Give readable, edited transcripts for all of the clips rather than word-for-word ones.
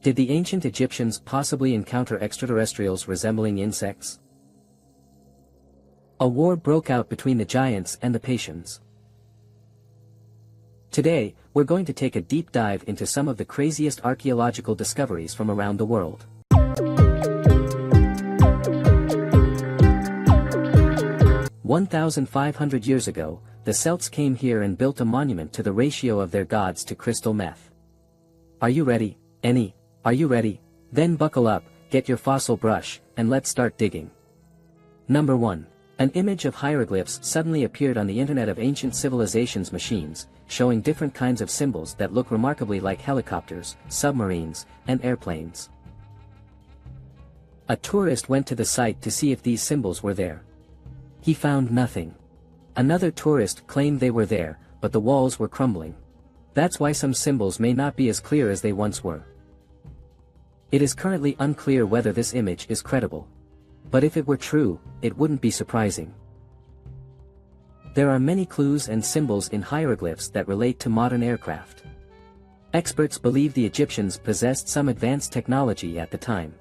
Did the ancient Egyptians possibly encounter extraterrestrials resembling insects? A war broke out between the giants and the Patians. Today, we're going to take a deep dive into some of the craziest archaeological discoveries from around the world. "1,500 years ago, the Celts came here and built a monument to the ratio of their gods to crystal meth. Are you ready? Are you ready? Then buckle up, get your fossil brush, and let's start digging. Number 1. An image of hieroglyphs suddenly appeared on the Internet of Ancient Civilizations machines, showing different kinds of symbols that look remarkably like helicopters, submarines, and airplanes. A tourist went to the site to see if these symbols were there. He found nothing. Another tourist claimed they were there, but the walls were crumbling. That's why some symbols may not be as clear as they once were. It is currently unclear whether this image is credible. But if it were true, it wouldn't be surprising. There are many clues and symbols in hieroglyphs that relate to modern aircraft. Experts believe the Egyptians possessed some advanced technology at the time.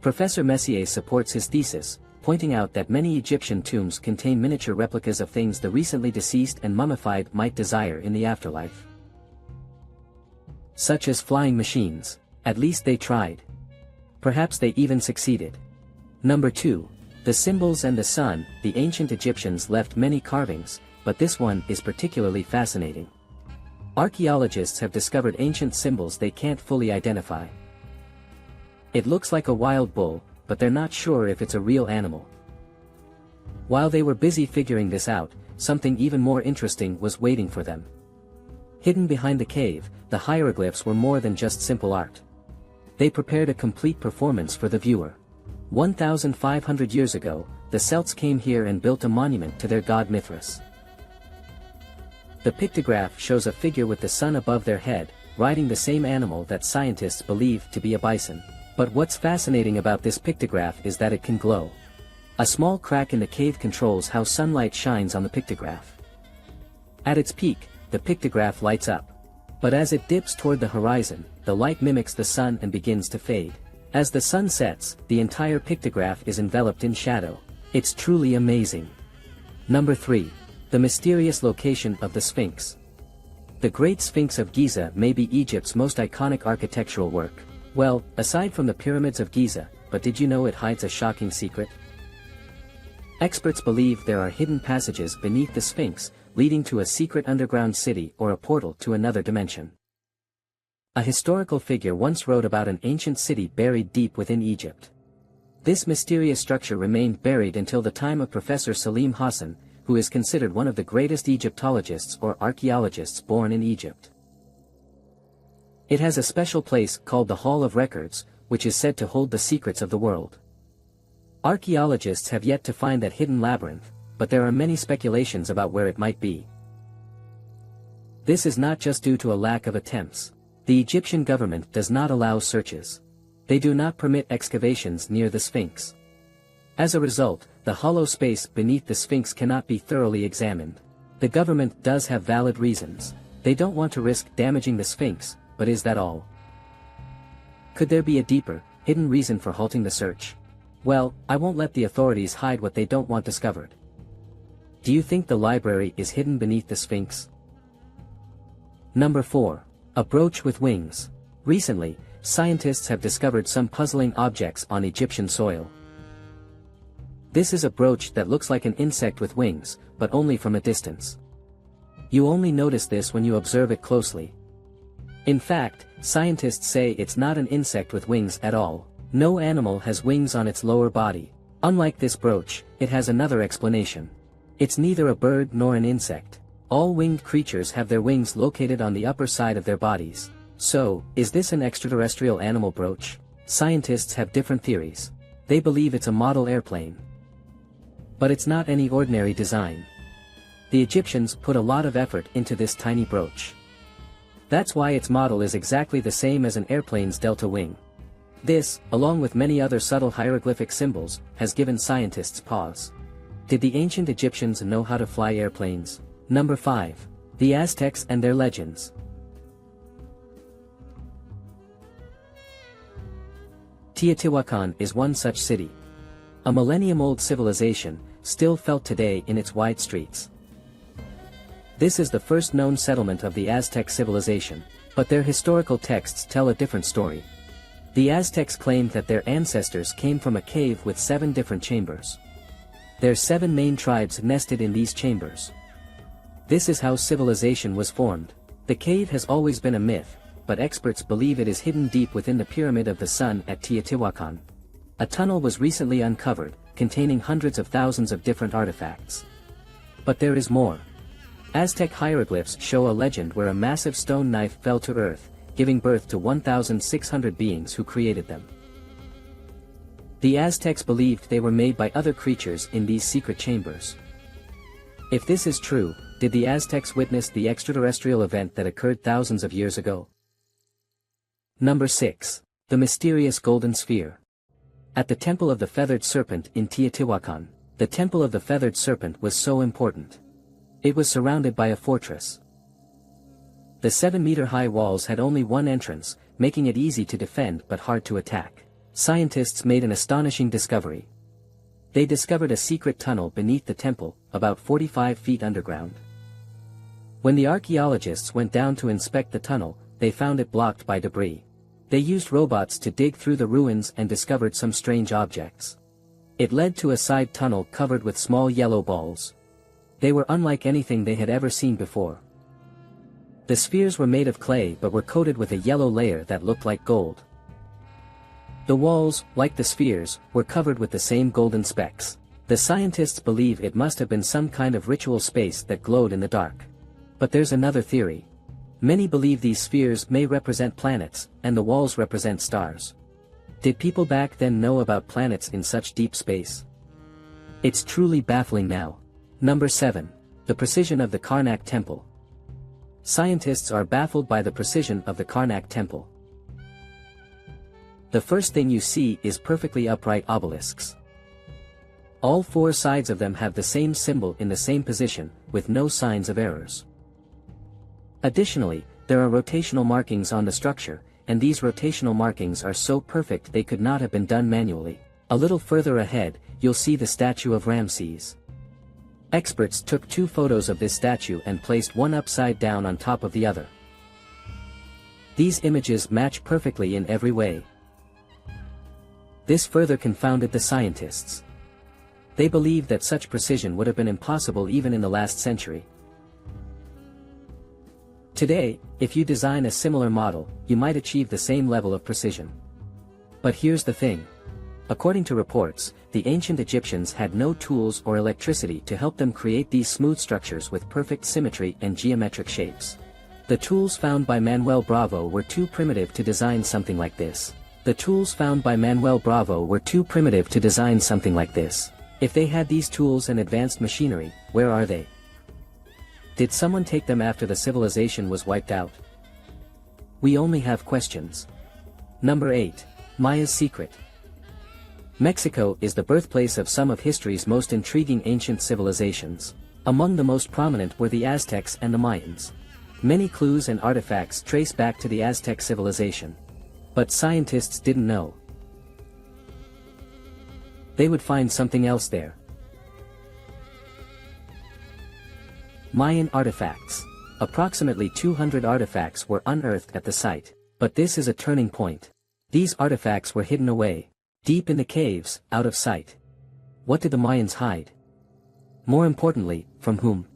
Professor Messier supports his thesis, pointing out that many Egyptian tombs contain miniature replicas of things the recently deceased and mummified might desire in the afterlife. Such as flying machines. At least they tried. Perhaps they even succeeded. Number 2. The symbols and the sun. The ancient Egyptians left many carvings, but this one is particularly fascinating. Archaeologists have discovered ancient symbols they can't fully identify. It looks like a wild bull, but they're not sure if it's a real animal. While they were busy figuring this out, something even more interesting was waiting for them. Hidden behind the cave, the hieroglyphs were more than just simple art. They prepared a complete performance for the viewer. 1,500 years ago, the Celts came here and built a monument to their god Mithras. The pictograph shows a figure with the sun above their head, riding the same animal that scientists believe to be a bison. But what's fascinating about this pictograph is that it can glow. A small crack in the cave controls how sunlight shines on the pictograph. At its peak, the pictograph lights up. But as it dips toward the horizon, the light mimics the sun and begins to fade. As the sun sets, the entire pictograph is enveloped in shadow. It's truly amazing. Number 3. The mysterious location of the Sphinx. The Great Sphinx of Giza may be Egypt's most iconic architectural work. Well, aside from the pyramids of Giza, but did you know it hides a shocking secret? Experts believe there are hidden passages beneath the Sphinx, leading to a secret underground city or a portal to another dimension. A historical figure once wrote about an ancient city buried deep within Egypt. This mysterious structure remained buried until the time of Professor Salim Hassan, who is considered one of the greatest Egyptologists or archaeologists born in Egypt. It has a special place called the Hall of Records, which is said to hold the secrets of the world. Archaeologists have yet to find that hidden labyrinth, but there are many speculations about where it might be. This is not just due to a lack of attempts. The Egyptian government does not allow searches. They do not permit excavations near the Sphinx. As a result, the hollow space beneath the Sphinx cannot be thoroughly examined. The government does have valid reasons. They don't want to risk damaging the Sphinx, but is that all? Could there be a deeper, hidden reason for halting the search? Well, I won't let the authorities hide what they don't want discovered. Do you think the library is hidden beneath the Sphinx? Number 4. A brooch with wings. Recently, scientists have discovered some puzzling objects on Egyptian soil. This is a brooch that looks like an insect with wings, but only from a distance. You only notice this when you observe it closely. In fact, scientists say it's not an insect with wings at all. No animal has wings on its lower body. Unlike this brooch, it has another explanation. It's neither a bird nor an insect. All winged creatures have their wings located on the upper side of their bodies. So, is this an extraterrestrial animal brooch? Scientists have different theories. They believe it's a model airplane. But it's not any ordinary design. The Egyptians put a lot of effort into this tiny brooch. That's why its model is exactly the same as an airplane's delta wing. This, along with many other subtle hieroglyphic symbols, has given scientists pause. Did the ancient Egyptians know how to fly airplanes? Number 5. The Aztecs and their legends. Teotihuacan is one such city. A millennium-old civilization, still felt today in its wide streets. This is the first known settlement of the Aztec civilization, but their historical texts tell a different story. The Aztecs claimed that their ancestors came from a cave with 7 different chambers. Their 7 main tribes nested in these chambers. This is how civilization was formed. The cave has always been a myth, but experts believe it is hidden deep within the Pyramid of the Sun at Teotihuacan. A tunnel was recently uncovered, containing hundreds of thousands of different artifacts. But there is more. Aztec hieroglyphs show a legend where a massive stone knife fell to earth, giving birth to 1,600 beings who created them. The Aztecs believed they were made by other creatures in these secret chambers. If this is true, did the Aztecs witness the extraterrestrial event that occurred thousands of years ago? Number 6. The mysterious golden sphere. At the Temple of the Feathered Serpent in Teotihuacan, the Temple of the Feathered Serpent was so important. It was surrounded by a fortress. The 7-meter-high walls had only one entrance, making it easy to defend but hard to attack. Scientists made an astonishing discovery. They discovered a secret tunnel beneath the temple, about 45 feet underground. When the archaeologists went down to inspect the tunnel, they found it blocked by debris. They used robots to dig through the ruins and discovered some strange objects. It led to a side tunnel covered with small yellow balls. They were unlike anything they had ever seen before. The spheres were made of clay but were coated with a yellow layer that looked like gold. The walls, like the spheres, were covered with the same golden specks. The scientists believe it must have been some kind of ritual space that glowed in the dark. But there's another theory. Many believe these spheres may represent planets, and the walls represent stars. Did people back then know about planets in such deep space? It's truly baffling now. Number 7. The precision of the Karnak Temple. Scientists are baffled by the precision of the Karnak Temple. The first thing you see is perfectly upright obelisks. All 4 sides of them have the same symbol in the same position, with no signs of errors. Additionally, there are rotational markings on the structure, and these rotational markings are so perfect they could not have been done manually. A little further ahead, you'll see the statue of Ramses. Experts took 2 photos of this statue and placed one upside down on top of the other. These images match perfectly in every way. This further confounded the scientists. They believed that such precision would have been impossible even in the last century. Today, if you design a similar model, you might achieve the same level of precision. But here's the thing. According to reports, the ancient Egyptians had no tools or electricity to help them create these smooth structures with perfect symmetry and geometric shapes. The tools found by Manuel Bravo were too primitive to design something like this. If they had these tools and advanced machinery, where are they? Did someone take them after the civilization was wiped out? We only have questions. Number 8. Maya's secret. Mexico is the birthplace of some of history's most intriguing ancient civilizations. Among the most prominent were the Aztecs and the Mayans. Many clues and artifacts trace back to the Aztec civilization. But scientists didn't know they would find something else there. Mayan artifacts. Approximately 200 artifacts were unearthed at the site, but this is a turning point. These artifacts were hidden away, deep in the caves, out of sight. What did the Mayans hide? More importantly, from whom?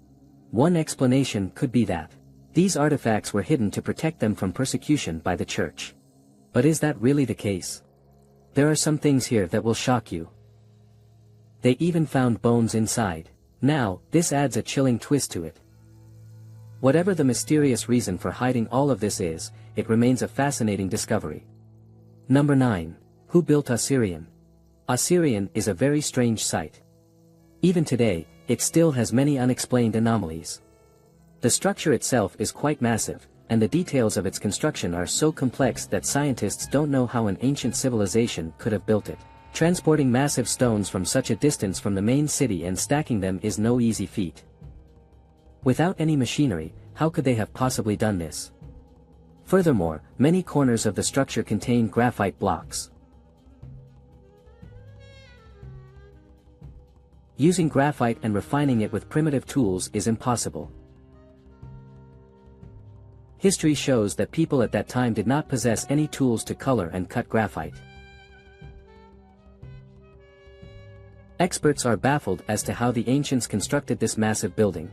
One explanation could be that these artifacts were hidden to protect them from persecution by the church. But is that really the case? There are some things here that will shock you. They even found bones inside. Now, this adds a chilling twist to it. Whatever the mysterious reason for hiding all of this is, it remains a fascinating discovery. Number 9. Who built Assyrian? Assyrian is a very strange site. Even today, it still has many unexplained anomalies. The structure itself is quite massive, and the details of its construction are so complex that scientists don't know how an ancient civilization could have built it. Transporting massive stones from such a distance from the main city and stacking them is no easy feat. Without any machinery, how could they have possibly done this? Furthermore, many corners of the structure contain graphite blocks. Using graphite and refining it with primitive tools is impossible. History shows that people at that time did not possess any tools to color and cut graphite. Experts are baffled as to how the ancients constructed this massive building.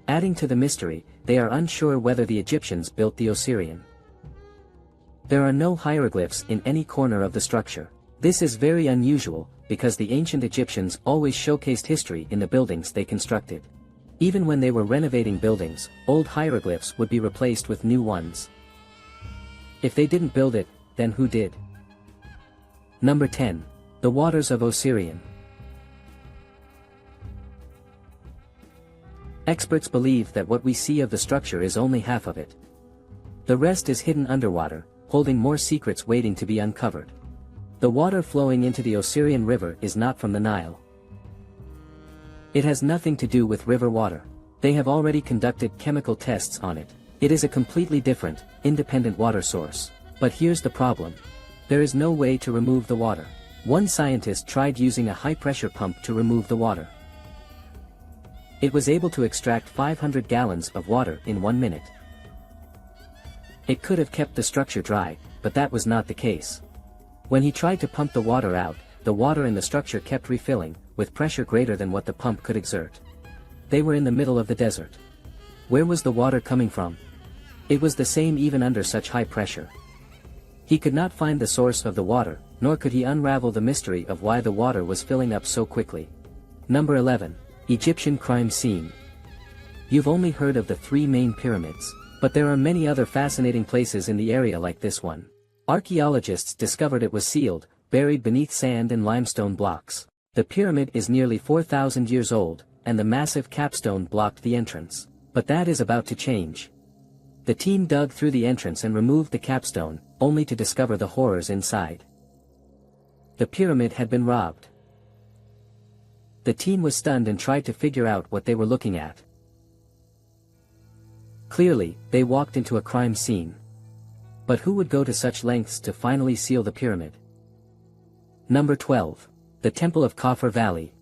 Adding to the mystery, they are unsure whether the Egyptians built the Osirian. There are no hieroglyphs in any corner of the structure. This is very unusual, because the ancient Egyptians always showcased history in the buildings they constructed. Even when they were renovating buildings, old hieroglyphs would be replaced with new ones. If they didn't build it, then who did? Number 10. The Waters of Osirian. Experts believe that what we see of the structure is only half of it. The rest is hidden underwater, holding more secrets waiting to be uncovered. The water flowing into the Osirian River is not from the Nile. It has nothing to do with river water. They have already conducted chemical tests on it. It is a completely different, independent water source. But here's the problem. There is no way to remove the water. One scientist tried using a high-pressure pump to remove the water. It was able to extract 500 gallons of water in 1 minute. It could have kept the structure dry, but that was not the case. When he tried to pump the water out, the water in the structure kept refilling, with pressure greater than what the pump could exert. They were in the middle of the desert. Where was the water coming from? It was the same even under such high pressure. He could not find the source of the water, nor could he unravel the mystery of why the water was filling up so quickly. Number 11. Egyptian crime scene. You've only heard of the 3 main pyramids, but there are many other fascinating places in the area like this one. Archaeologists discovered it was sealed, buried beneath sand and limestone blocks. The pyramid is nearly 4,000 years old, and the massive capstone blocked the entrance. But that is about to change. The team dug through the entrance and removed the capstone, only to discover the horrors inside. The pyramid had been robbed. The team was stunned and tried to figure out what they were looking at. Clearly, they walked into a crime scene. But who would go to such lengths to finally seal the pyramid? Number 12. The Temple of Khafre Valley.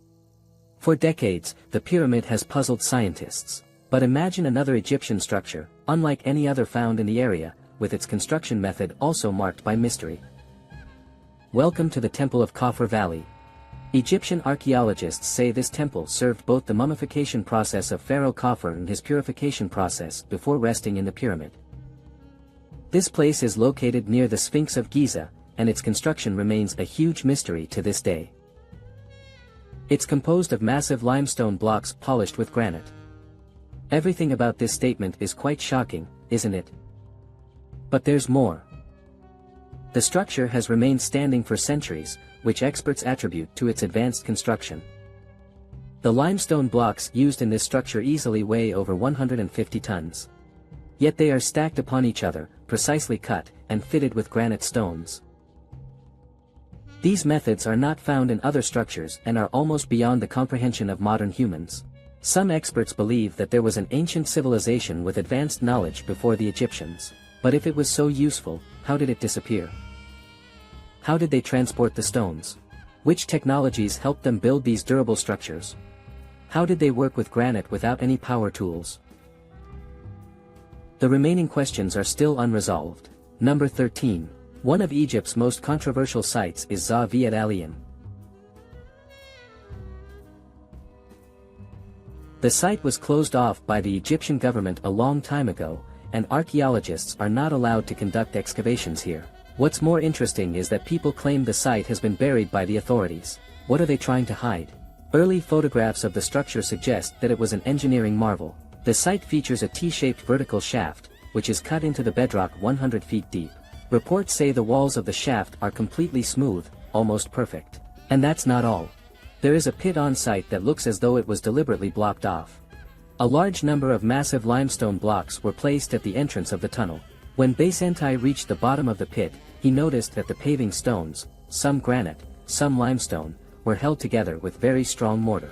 For decades, the pyramid has puzzled scientists. But imagine another Egyptian structure, unlike any other found in the area, with its construction method also marked by mystery. Welcome to the Temple of Khafre Valley. Egyptian archaeologists say this temple served both the mummification process of Pharaoh Khafre and his purification process before resting in the pyramid. This place is located near the Sphinx of Giza, and its construction remains a huge mystery to this day. It's composed of massive limestone blocks polished with granite. Everything about this statement is quite shocking, isn't it? But there's more. The structure has remained standing for centuries, which experts attribute to its advanced construction. The limestone blocks used in this structure easily weigh over 150 tons. Yet they are stacked upon each other, precisely cut, and fitted with granite stones. These methods are not found in other structures and are almost beyond the comprehension of modern humans. Some experts believe that there was an ancient civilization with advanced knowledge before the Egyptians. But if it was so useful, how did it disappear? How did they transport the stones? Which technologies helped them build these durable structures? How did they work with granite without any power tools? The remaining questions are still unresolved. Number 13. One of Egypt's most controversial sites is Zawiya al-Aliyan. The site was closed off by the Egyptian government a long time ago, and archaeologists are not allowed to conduct excavations here. What's more interesting is that people claim the site has been buried by the authorities. What are they trying to hide? Early photographs of the structure suggest that it was an engineering marvel. The site features a T-shaped vertical shaft, which is cut into the bedrock 100 feet deep. Reports say the walls of the shaft are completely smooth, almost perfect. And that's not all. There is a pit on site that looks as though it was deliberately blocked off. A large number of massive limestone blocks were placed at the entrance of the tunnel. When Basentai reached the bottom of the pit, he noticed that the paving stones, some granite, some limestone, were held together with very strong mortar.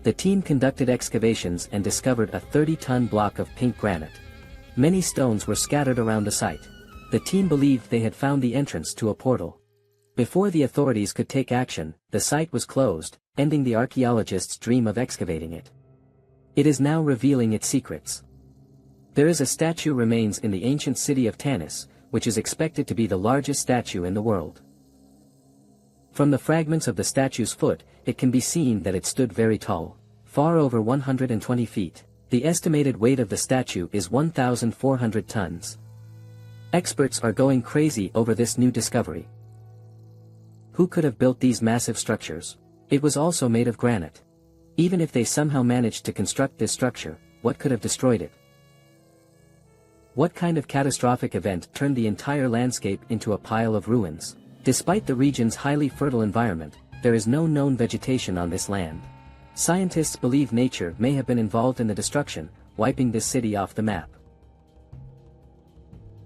The team conducted excavations and discovered a 30-ton block of pink granite. Many stones were scattered around the site. The team believed they had found the entrance to a portal. Before the authorities could take action, the site was closed, ending the archaeologists' dream of excavating it. It is now revealing its secrets. There is a statue remains in the ancient city of Tanis, which is expected to be the largest statue in the world. From the fragments of the statue's foot, it can be seen that it stood very tall, far over 120 feet. The estimated weight of the statue is 1,400 tons. Experts are going crazy over this new discovery. Who could have built these massive structures? It was also made of granite. Even if they somehow managed to construct this structure, what could have destroyed it? What kind of catastrophic event turned the entire landscape into a pile of ruins? Despite the region's highly fertile environment, there is no known vegetation on this land. Scientists believe nature may have been involved in the destruction, wiping this city off the map.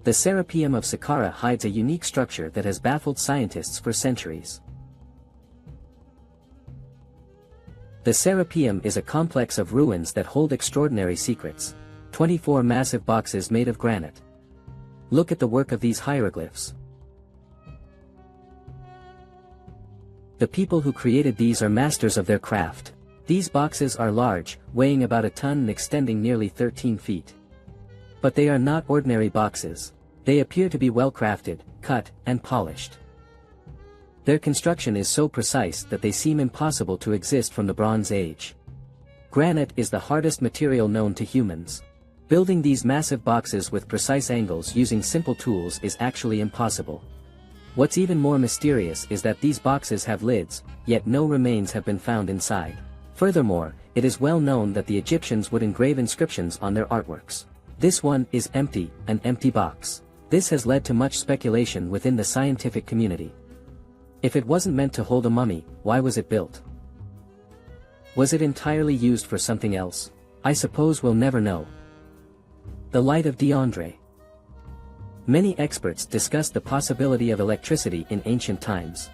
The Serapeum of Saqqara hides a unique structure that has baffled scientists for centuries. The Serapeum is a complex of ruins that hold extraordinary secrets. 24 massive boxes made of granite. Look at the work of these hieroglyphs. The people who created these are masters of their craft. These boxes are large, weighing about a ton and extending nearly 13 feet. But they are not ordinary boxes. They appear to be well crafted, cut, and polished. Their construction is so precise that they seem impossible to exist from the Bronze Age. Granite is the hardest material known to humans. Building these massive boxes with precise angles using simple tools is actually impossible. What's even more mysterious is that these boxes have lids, yet no remains have been found inside. Furthermore, it is well known that the Egyptians would engrave inscriptions on their artworks. This one is empty, an empty box. This has led to much speculation within the scientific community. If it wasn't meant to hold a mummy, why was it built? Was it entirely used for something else? I suppose we'll never know. The Light of Diandre. Many experts discuss the possibility of electricity in ancient times.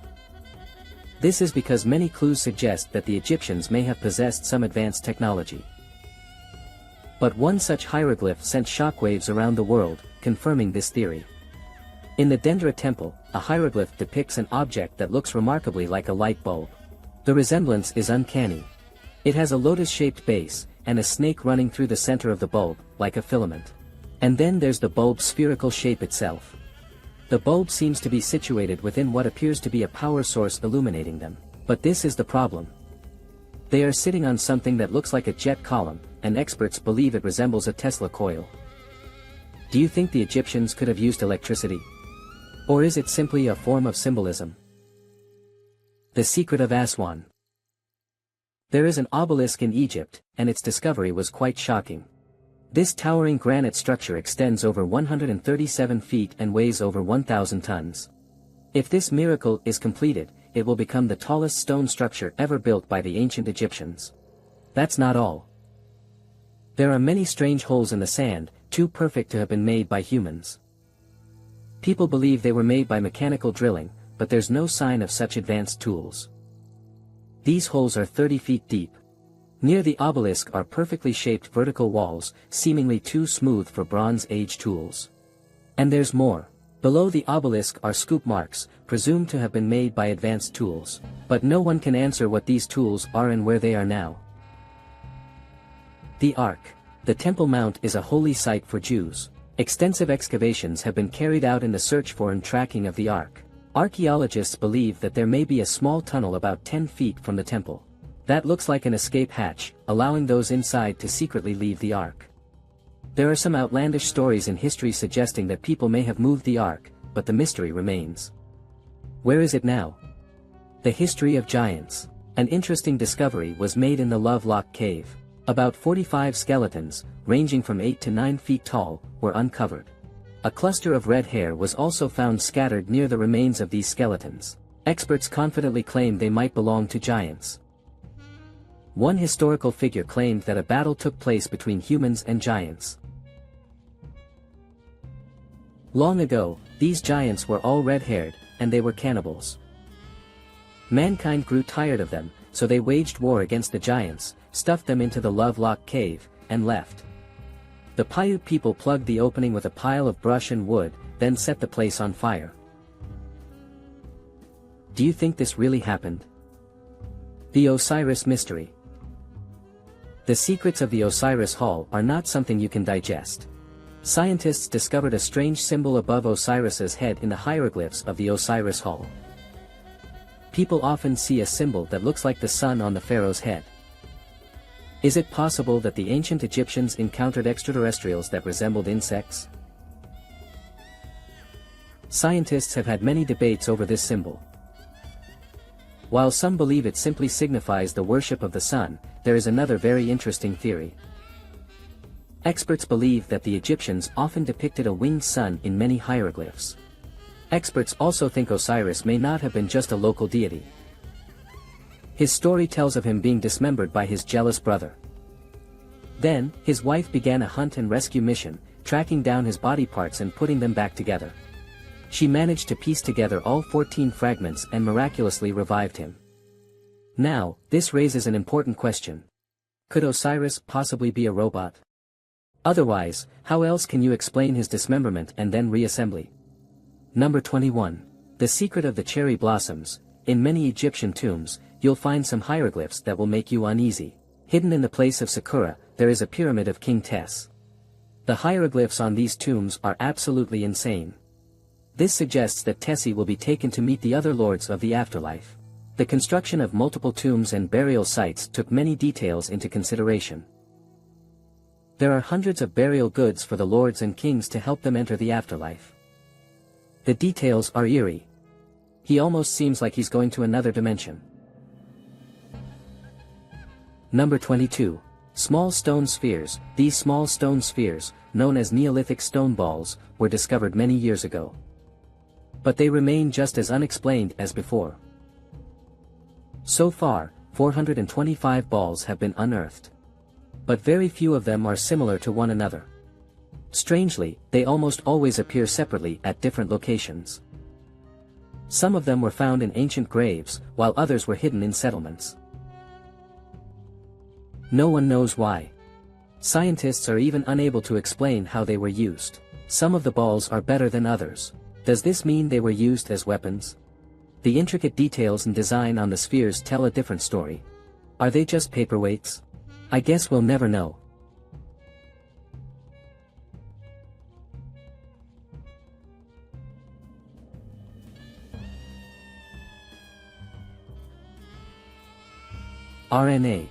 This is because many clues suggest that the Egyptians may have possessed some advanced technology. But one such hieroglyph sent shockwaves around the world, confirming this theory. In the Dendra temple, a hieroglyph depicts an object that looks remarkably like a light bulb. The resemblance is uncanny. It has a lotus-shaped base, and a snake running through the center of the bulb, like a filament. And then there's the bulb's spherical shape itself. The bulb seems to be situated within what appears to be a power source illuminating them. But this is the problem. They are sitting on something that looks like a jet column, and experts believe it resembles a Tesla coil. Do you think the Egyptians could have used electricity? Or is it simply a form of symbolism? The Secret of Aswan. There is an obelisk in Egypt, and its discovery was quite shocking. This towering granite structure extends over 137 feet and weighs over 1,000 tons. If this miracle is completed, it will become the tallest stone structure ever built by the ancient Egyptians. That's not all. There are many strange holes in the sand, too perfect to have been made by humans. People believe they were made by mechanical drilling, but there's no sign of such advanced tools. These holes are 30 feet deep. Near the obelisk are perfectly shaped vertical walls, seemingly too smooth for Bronze Age tools. And there's more. Below the obelisk are scoop marks, presumed to have been made by advanced tools, but no one can answer what these tools are and where they are now. The Ark. The Temple Mount is a holy site for Jews. Extensive excavations have been carried out in the search for and tracking of the Ark. Archaeologists believe that there may be a small tunnel about 10 feet from the temple. That looks like an escape hatch, allowing those inside to secretly leave the Ark. There are some outlandish stories in history suggesting that people may have moved the Ark, but the mystery remains. Where is it now? The history of giants. An interesting discovery was made in the Lovelock Cave. About 45 skeletons, ranging from 8 to 9 feet tall, were uncovered. A cluster of red hair was also found scattered near the remains of these skeletons. Experts confidently claim they might belong to giants. One historical figure claimed that a battle took place between humans and giants. Long ago, these giants were all red-haired, and they were cannibals. Mankind grew tired of them, so they waged war against the giants, stuffed them into the Lovelock Cave, and left. The Paiute people plugged the opening with a pile of brush and wood, then set the place on fire. Do you think this really happened? The Osiris Mystery. The secrets of the Osiris Hall are not something you can digest. Scientists discovered a strange symbol above Osiris's head in the hieroglyphs of the Osiris Hall. People often see a symbol that looks like the sun on the pharaoh's head. Is it possible that the ancient Egyptians encountered extraterrestrials that resembled insects? Scientists have had many debates over this symbol. While some believe it simply signifies the worship of the sun, there is another very interesting theory. Experts believe that the Egyptians often depicted a winged sun in many hieroglyphs. Experts also think Osiris may not have been just a local deity. His story tells of him being dismembered by his jealous brother. Then, his wife began a hunt and rescue mission, tracking down his body parts and putting them back together. She managed to piece together all 14 fragments and miraculously revived him. Now, this raises an important question. Could Osiris possibly be a robot? Otherwise, how else can you explain his dismemberment and then reassembly? Number 21. The secret of the cherry blossoms. In many Egyptian tombs, you'll find some hieroglyphs that will make you uneasy. Hidden in the place of Sakura, there is a pyramid of King Tess. The hieroglyphs on these tombs are absolutely insane. This suggests that Tessie will be taken to meet the other lords of the afterlife. The construction of multiple tombs and burial sites took many details into consideration. There are hundreds of burial goods for the lords and kings to help them enter the afterlife. The details are eerie. He almost seems like he's going to another dimension. Number 22. Small stone spheres. These small stone spheres, known as Neolithic stone balls, were discovered many years ago. But they remain just as unexplained as before. So far, 425 balls have been unearthed. But very few of them are similar to one another. Strangely, they almost always appear separately at different locations. Some of them were found in ancient graves, while others were hidden in settlements. No one knows why. Scientists are even unable to explain how they were used. Some of the balls are better than others. Does this mean they were used as weapons? The intricate details and design on the spheres tell a different story. Are they just paperweights? I guess we'll never know. RNA.